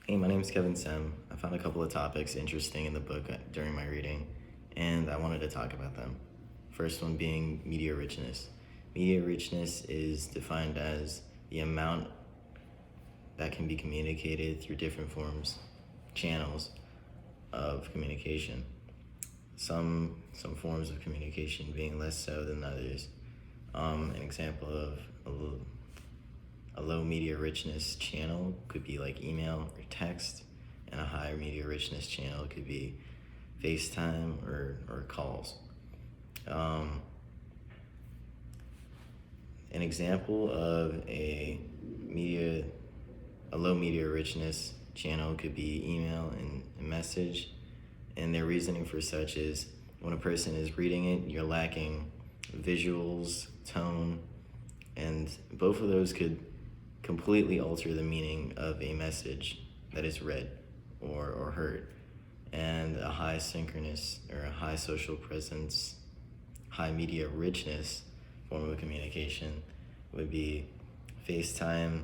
Hey, my name is Kevin Sem. I found a couple of topics interesting in the book during my reading, and I wanted to talk about them. First one being media richness. Media richness is defined as the amount that can be communicated through different channels of communication. Some forms of communication being less so than others. An example of a low media richness channel could be like email or text, and a higher media richness channel could be FaceTime or calls. An example of a low media richness channel could be email and message, and their reasoning for such is when a person is reading it, you're lacking visuals, tone, and both of those could completely alter the meaning of a message that is read or heard. And a high synchronous or a high social presence, high media richness form of communication would be FaceTime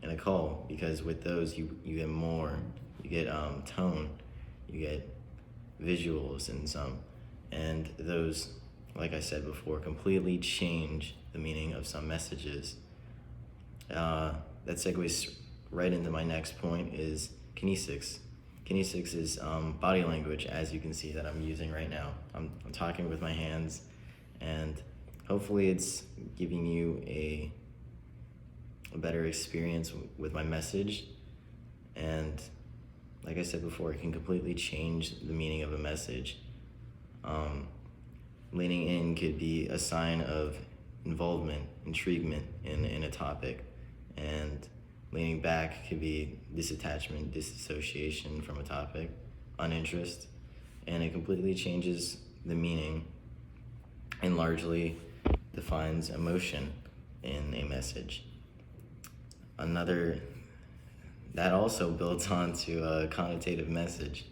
and a call, because with those you get more, you get tone, you get visuals and those, like I said before, completely change the meaning of some messages. That segues right into my next point is kinesics. Kinesics is body language, as you can see that I'm using right now. I'm talking with my hands, and hopefully it's giving you a better experience with my message. And like I said before, it can completely change the meaning of a message. Leaning in could be a sign of involvement, intriguement in a topic, and leaning back could be disattachment, disassociation from a topic, uninterest, and it completely changes the meaning and largely defines emotion in a message. That also builds onto a connotative message,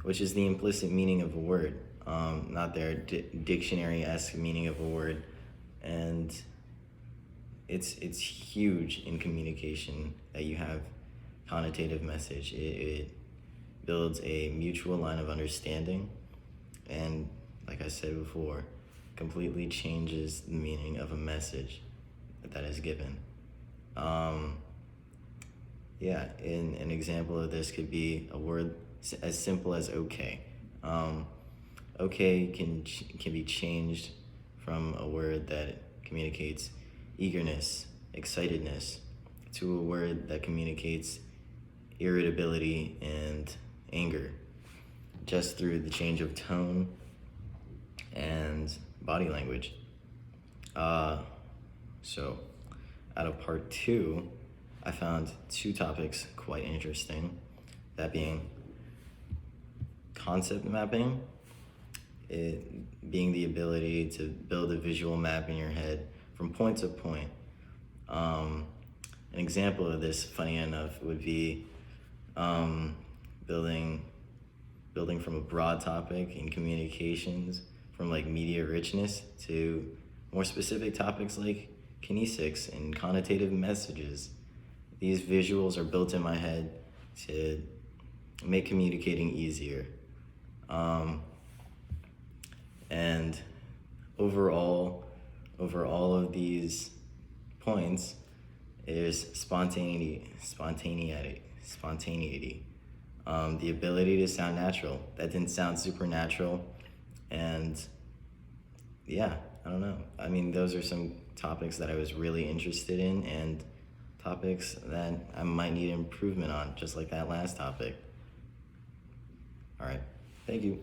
which is the implicit meaning of a word, not their dictionary-esque meaning of a word. And it's huge in communication that you have connotative message. It builds a mutual line of understanding, and like I said before, completely changes the meaning of a message that is given. An example of this could be a word as simple as okay. Okay can be changed from a word that communicates eagerness, excitedness, to a word that communicates irritability and anger, just through the change of tone and body language. So out of part 2, I found 2 topics quite interesting, that being concept mapping, it being the ability to build a visual map in your head from point to point. An example of this, funny enough, would be building from a broad topic in communications, from like media richness to more specific topics like kinesics and connotative messages. These visuals are built in my head to make communicating easier. And over all of these points is spontaneity. The ability to sound natural. That didn't sound supernatural, and yeah, I don't know. I mean, those are some topics that I was really interested in, and topics that I might need improvement on, just like that last topic. All right, thank you.